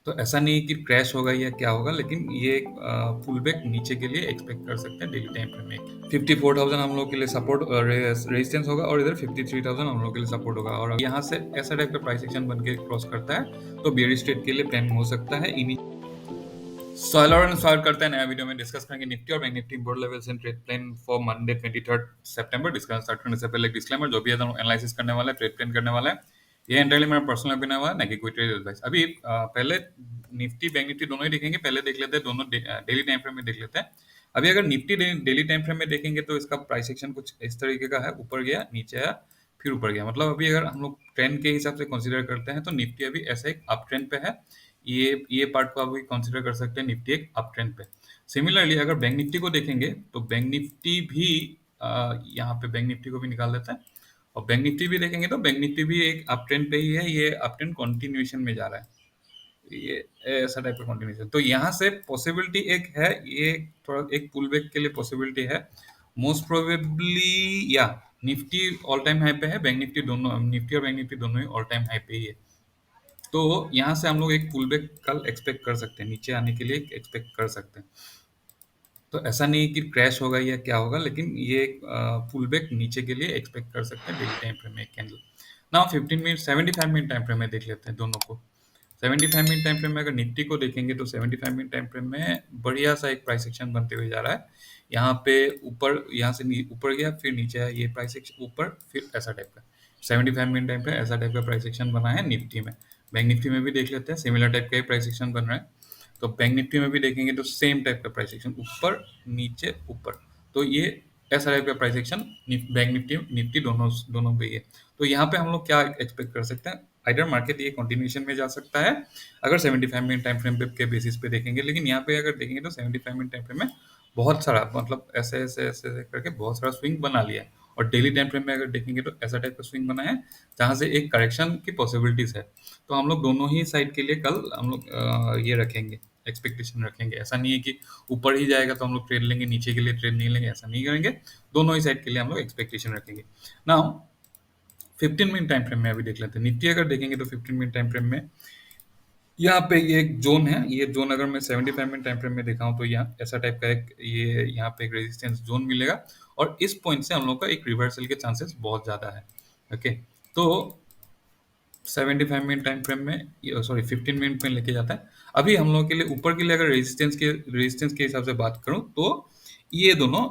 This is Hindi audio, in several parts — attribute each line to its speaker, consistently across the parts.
Speaker 1: तो ऐसा नहीं है कि क्रैश होगा या क्या होगा, लेकिन ये एक पुल बैक नीचे के लिए एक्सपेक्ट कर सकते हैं डेली टाइम फ्रेम में। 54,000 हम लोग के लिए सपोर्ट रेजिस्टेंस होगा और इधर 53,000 हम लोग के लिए सपोर्ट होगा, और यहाँ से ऐसा टाइप का प्राइस एक्शन बन के क्रॉस करता है तो बेयरिश ट्रेड के लिए प्लान हो सकता है। स्वागत करते हैं नया वीडियो में। डिस्कस करेंगे निफ्टी और bank Nifty board levels and trade plan for Monday 23 September. Discuss start करने से पहले एक डिस्क्लेमर, जो भी है एनालिसिस करने वाला है, ट्रेड प्लान करने वाला है, ये एंटायरली मेरा पर्सनल ओपिनियन हुआ है, ना कि कोई ट्रेड एडवाइस। अभी पहले निफ्टी बैंक निफ्टी दोनों ही देखेंगे, पहले देख लेते हैं दोनों डेली टाइम फ्रेम में देख लेते हैं। अभी अगर निफ्टी डेली टाइम फ्रेम में देखेंगे तो इसका प्राइस एक्शन कुछ इस तरीके का है, ऊपर गया नीचे आया फिर ऊपर गया। मतलब अभी अगर हम लोग ट्रेंड के हिसाब से कंसीडर करते हैं तो निफ्टी अभी ऐसे एक अप ट्रेंड पे है। ये पार्ट को आप कंसीडर कर सकते हैं, निफ्टी एक अप ट्रेंड पे। सिमिलरली अगर बैंक निफ्टी को देखेंगे तो बैंक निफ्टी भी यहाँ पे बैंक निफ्टी को भी निकाल देते हैं, और बैंक निफ्टी भी देखेंगे तो बैंक निफ्टी भी एक अप ट्रेंड पे ही है। ये अप ट्रेंड कंटिन्यूएशन में जा रहा है, ये ऐसा टाइप का कंटिन्यूएशन। तो यहाँ से पॉसिबिलिटी एक है, ये थोड़ा एक पुल बैक के लिए पॉसिबिलिटी है मोस्ट प्रोबेबली। या निफ्टी ऑल टाइम हाई पे है, बैंक निफ्टी दोनों, निफ्टी और बैंक निफ्टी दोनों ही ऑल टाइम हाई पे ही है। तो यहाँ से हम लोग एक पुल बैक कल एक्सपेक्ट कर सकते हैं, नीचे आने के लिए एक्सपेक्ट कर सकते हैं। तो ऐसा नहीं है कि क्रैश होगा या क्या होगा, लेकिन ये एक पुल बैक नीचे के लिए एक्सपेक्ट कर सकते हैं डेली टाइम फ्रेम में एक candle. Now 15 minute 75 minute time frame में देख लेते हैं दोनों को। 75 मिनट टाइम फ्रेम में अगर निफ्टी को देखेंगे तो 75 मिनट टाइम फ्रेम में बढ़िया सा एक प्राइस एक्शन बनते हुए जा रहा है। यहाँ पे ऊपर, यहाँ से ऊपर गया फिर नीचे आया, ये प्राइस एक्शन ऊपर फिर ऐसा टाइप का 75 मिनट टाइम पे ऐसा टाइप का प्राइस एक्शन बना है निफ्टी में। बैंक निफ्टी में भी देख लेते हैं, सिमिलर टाइप का ही प्राइस एक्शन बन रहा है। तो बैंक निफ्टी में भी देखेंगे तो सेम टाइप का प्राइस एक्शन, ऊपर नीचे ऊपर। तो ये ऐसा टाइप का price action bank Nifty Nifty दोनों दोनों पे ही है। तो यहाँ पे हम लोग क्या एक्सपेक्ट कर सकते हैं, आइडर मार्केट ये कंटिन्यूएशन में जा सकता है अगर 75 मिनट टाइम फ्रेम पे के बेसिस पे देखेंगे। लेकिन यहाँ पे अगर देखेंगे तो 75 मिनट टाइम फ्रेम में बहुत सारा, मतलब ऐसे ऐसे ऐसे ऐसे करके बहुत सारा स्विंग बना लिया है, और डेली टाइम फ्रेम में अगर देखेंगे तो ऐसा टाइप का स्विंग बना है जहाँ से एक करेक्शन की पॉसिबिलिटीज है। तो हम लोग दोनों ही साइड के लिए कल हम लोग ये रखेंगे, एक्सपेक्टेशन रखेंगे। ऐसा नहीं है कि ऊपर ही जाएगा तो हम लोग ट्रेड लेंगे, नीचे के लिए ट्रेड नहीं लेंगे, ऐसा नहीं करेंगे। दोनों ही साइड के लिए हम लोग एक्सपेक्टेशन रखेंगे। नाउ 15 मिनट टाइम फ्रेम में अभी देख लेते हैं निफ्टी। अगर देखेंगे तो 15 मिनट टाइम फ्रेम में यहाँ पे ये एक जोन है, ये जोन अगर मैं 75 मिनट टाइम फ्रेम में दिखाऊं तो यहाँ ऐसा टाइप का एक, ये यहाँ पे एक रेजिस्टेंस जोन मिलेगा, और इस पॉइंट से हम लोग का एक रिवर्सल के चांसेस बहुत ज्यादा है। ओके, तो 75 मिनट टाइम फ्रेम में, सॉरी 15 मिनट में लेके जाता है। अभी हम लोग के लिए ऊपर के लिए अगर रेजिस्टेंस के हिसाब से बात करूं तो ये दोनों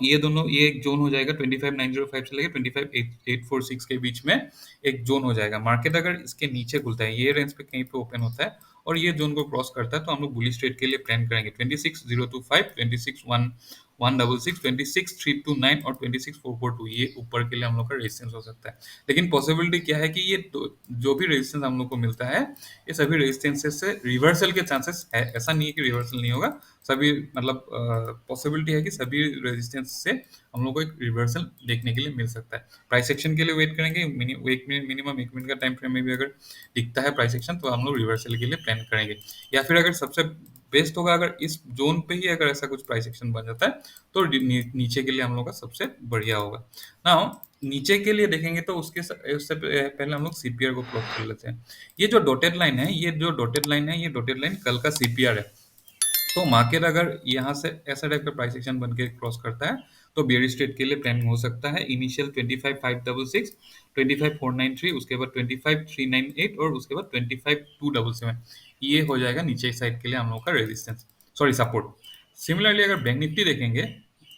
Speaker 1: ये एक जोन हो जाएगा 25,905 से लेकर 25,846 के बीच में एक जोन हो जाएगा। मार्केट अगर इसके नीचे खुलता है, ये रेंज पे कहीं पे ओपन होता है और ये जोन को क्रॉस करता है, तो हम लोग बुलिश ट्रेड के लिए प्लान करेंगे 26,025, 26,166, 26,329 और 26,442, ये ऊपर के लिए हम लोग का रेजिस्टेंस हो सकता है। लेकिन पॉसिबिलिटी क्या है कि ये जो भी रेजिस्टेंस हम लोग को मिलता है, ये सभी रेजिस्टेंसेस से रिवर्सल के चांसेस है। ऐसा नहीं है कि रिवर्सल नहीं होगा, सभी मतलब पॉसिबिलिटी है कि सभी रेजिस्टेंस से हम लोग को एक रिवर्सल देखने के लिए मिल सकता है। प्राइस एक्शन के लिए वेट करेंगे, मिनिमम 1 मिनट का टाइम फ्रेम में भी अगर दिखता है प्राइस एक्शन तो हम लोग रिवर्सल के लिए प्लान करेंगे। या फिर अगर सबसे बेस्ट होगा अगर इस जोन पे ही अगर ऐसा कुछ प्राइस एक्शन बन जाता है तो नीचे के लिए हम लोग का सबसे बढ़िया होगा। नाउ नीचे के लिए देखेंगे तो उससे पहले हम लोग सीपीआर को प्लॉट कर लेते हैं। ये जो डॉटेड लाइन है, ये डॉटेड लाइन कल का सीपीआर है। तो मार्केट अगर यहाँ से ऐसा टाइप का प्राइस एक्शन बन के क्रॉस करता है तो बेयरिश ट्रेड के लिए प्लान हो सकता है। इनिशियल 25,566, 25,493, उसके बाद 25,398 और उसके बाद 25,277, ये हो जाएगा नीचे साइड के लिए हम लोग का रेजिस्टेंस, सॉरी सपोर्ट। सिमिलरली अगर बैंक निफ्टी देखेंगे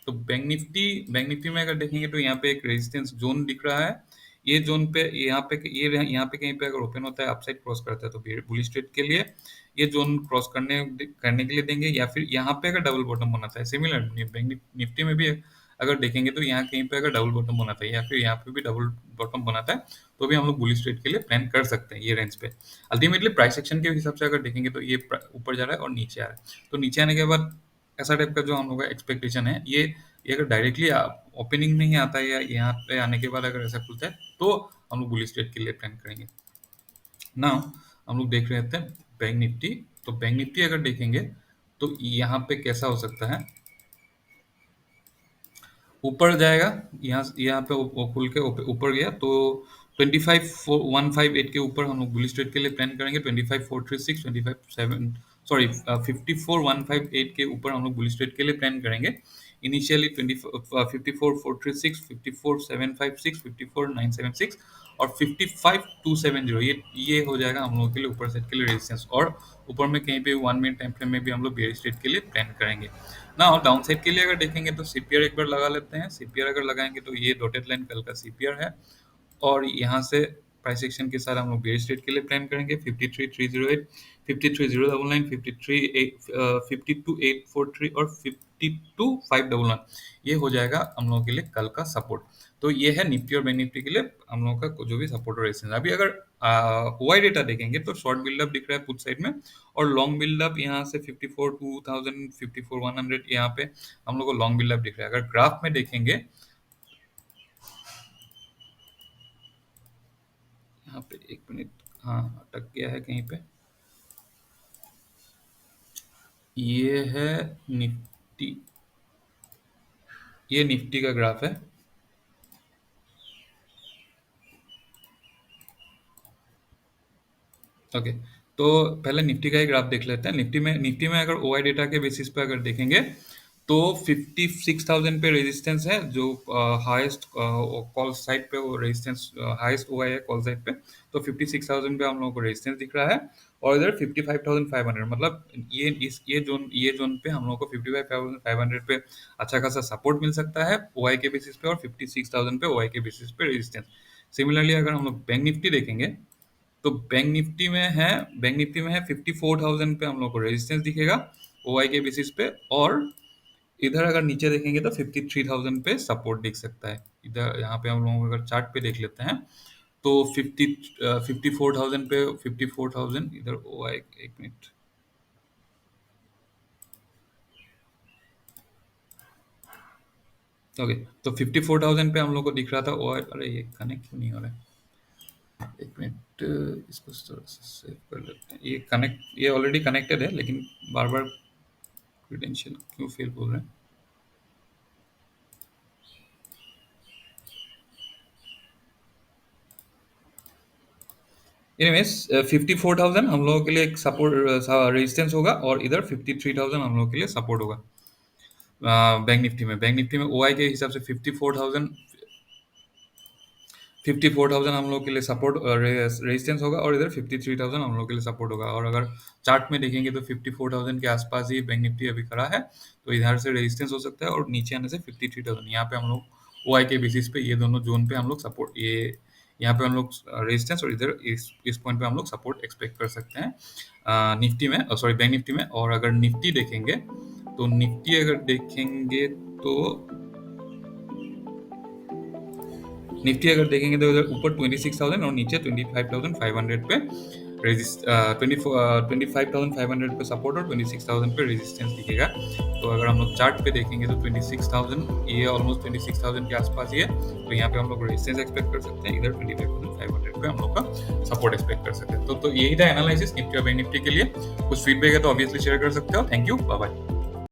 Speaker 1: तो बैंक निफ्टी में अगर देखेंगे तो यहाँ पे एक रेजिस्टेंस जोन दिख रहा है। ये जोन पे यहाँ पे कहीं पे अगर ओपन होता है, अपसाइड क्रॉस करता है तो बुलिश ट्रेड के लिए ये जोन क्रॉस करने करने के लिए देंगे। या फिर यहाँ पे अगर डबल बॉटम बनाता है, सिमिलर बैंक निफ्टी में भी अगर देखेंगे तो यहाँ कहीं पे अगर डबल बॉटम बनाता है या फिर यहाँ पे भी डबल बॉटम बनाता है तो भी हम लोग बुलिश ट्रेड के लिए प्लान कर सकते हैं ये रेंज पे। अल्टीमेटली प्राइस एक्शन के हिसाब से अगर देखेंगे तो ये ऊपर जा रहा है और नीचे आ रहा है। तो नीचे आने के बाद ऐसा टाइप का जो हम लोग का एक्सपेक्टेशन है, ये अगर डायरेक्टली ओपनिंग में ही आता है या यहाँ पे आने के बाद अगर ऐसा खुलता है तो हम लोग बुलिश ट्रेड के लिए प्लान करेंगे। नाउ हम लोग देख रहे थे बैंक निफ्टी। तो बैंक निफ्टी अगर देखेंगे तो यहाँ पे कैसा हो सकता है, ऊपर जाएगा, यहाँ यहाँ पे खुल के ऊपर गया तो 25,158 के ऊपर हम लोग बुलिश ट्रेड के लिए प्लान करेंगे। 25,436, 25,7 सॉरी 54,158 के ऊपर हम लोग बुलिश ट्रेड के लिए प्लान करेंगे। इनिशियली 54,436, 54,756, 54,976 और 55,270 ये हो जाएगा हम लोग के लिए ऊपर साइड के लिए रेजिस्टेंस। और ऊपर में कहीं पे 1 मिनट टाइम फ्रेम में भी हम लोग बेयरिश ट्रेड के लिए प्लान करेंगे ना। और डाउन साइड के लिए अगर देखेंगे तो सीपीआर एक बार लगा लेते हैं। सीपीआर अगर लगाएंगे तो ये डॉटेड लाइन कल का सीपीआर है और यहाँ से प्राइस एक्शन के साथ हम लोग बेयरिश ट्रेड के लिए प्लान करेंगे। 53,308, 53,099, 52,843 और 52,511 ये हो जाएगा हम लोगों के लिए कल का सपोर्ट। तो ये है निफ्टी और बैंक निफ्टी के लिए हम लोगों का जो भी सपोर्ट और रेजिस्टेंस। अभी अगर ओआई डेटा देखेंगे तो शॉर्ट बिल्डअप दिख रहा है पुट साइड में और लॉन्ग बिल्डअप यहाँ से 54,200, 54,100 यहाँ पे हम लोग को लॉन्ग बिल्डअप दिख रहा है। अगर ग्राफ में देखेंगे यहाँ पे एक मिनट, हाँ अटक गया है कहीं पे। ये है निफ्टी, ये निफ्टी का ग्राफ है। ओके, तो पहले निफ्टी का ही ग्राफ देख लेते हैं। निफ्टी में अगर ओआई डेटा के बेसिस पे अगर देखेंगे तो 56,000 पे रेजिस्टेंस है जो हाईएस्ट कॉल साइड पे वो रेजिस्टेंस हाईएस्ट ओआई है कॉल साइड पे। तो 56,000 पे हम लोगों को रेजिस्टेंस दिख रहा है और इधर 55,500 मतलब ये जोन पे हम लोगों को 55,500 पे अच्छा खासा सपोर्ट मिल सकता है ओआई के बेसिस पे और 56,000 पे ओआई के बेसिस पे रेजिस्टेंस। सिमिलरली अगर हम लोग बैंक निफ्टी देखेंगे तो बैंक निफ्टी में है 54,000 पे हम लोग को रेजिस्टेंस दिखेगा ओआई के बेसिस पे और इधर अगर नीचे देखेंगे तो 53,000 पे सपोर्ट दिख सकता है। इधर यहाँ पे हम लोग अगर चार्ट पे देख लेते हैं तो 54,000 पे 54,000 इधर ओआई एक मिनट, ओके तो 54,000 पे हम लोग को दिख रहा था ओआई। अरे ये कनेक्ट क्यों नहीं हो रहा है, एक मिनट इसको थोड़ा सा सेव कर लेते हैं। ये ऑलरेडी कनेक्टेड है लेकिन बार बार क्रेडेंशियल क्यों फेल बोल रहे हैं। एनीवेज 54,000 हम लोगों के लिए एक सपोर्ट रेजिस्टेंस होगा और इधर 53,000 हम लोगों के लिए सपोर्ट होगा। बैंक निफ्टी में ओआई के हिसाब से 54,000 हम लोग के लिए सपोर्ट रेजिस्टेंस होगा और इधर 53,000 हम लोग के लिए सपोर्ट होगा। और अगर चार्ट में देखेंगे तो 54,000 के आसपास ही बैंक निफ्टी अभी खड़ा है तो इधर से रेजिस्टेंस हो सकता है और नीचे आने से 53,000 यहाँ पे हम लोग ओआई के बेसिस पे ये दोनों जोन पे हम लोग सपोर्ट ये यहाँ पे हम लोग रेजिस्टेंस और इधर इस पॉइंट पे हम लोग सपोर्ट एक्सपेक्ट कर सकते हैं निफ्टी में, सॉरी बैंक निफ्टी में। और अगर निफ्टी देखेंगे तो निफ्टी अगर देखेंगे तो इधर ऊपर 26,000 और नीचे 25,500 पे 25,500 पे सपोर्ट और 26,000 पे रेजिस्टेंस दिखेगा। तो अगर हम लोग चार्ट पे देखेंगे तो 26,000 ये ऑलमोस्ट 26,000 के आसपास ही है तो यहाँ पे हम लोग रेजिस्टेंस एक्सपेक्ट कर सकते हैं। इधर 25,500 पे हम लोग का सपोर्ट एक्सपेक्ट कर सकते हैं। तो यही था एनालिसिस निफ्टी और बैंक निफ्टी के लिए। कुछ फीडबैक है तो ऑब्वियसली शेयर कर सकते हो। Thank you, bye bye.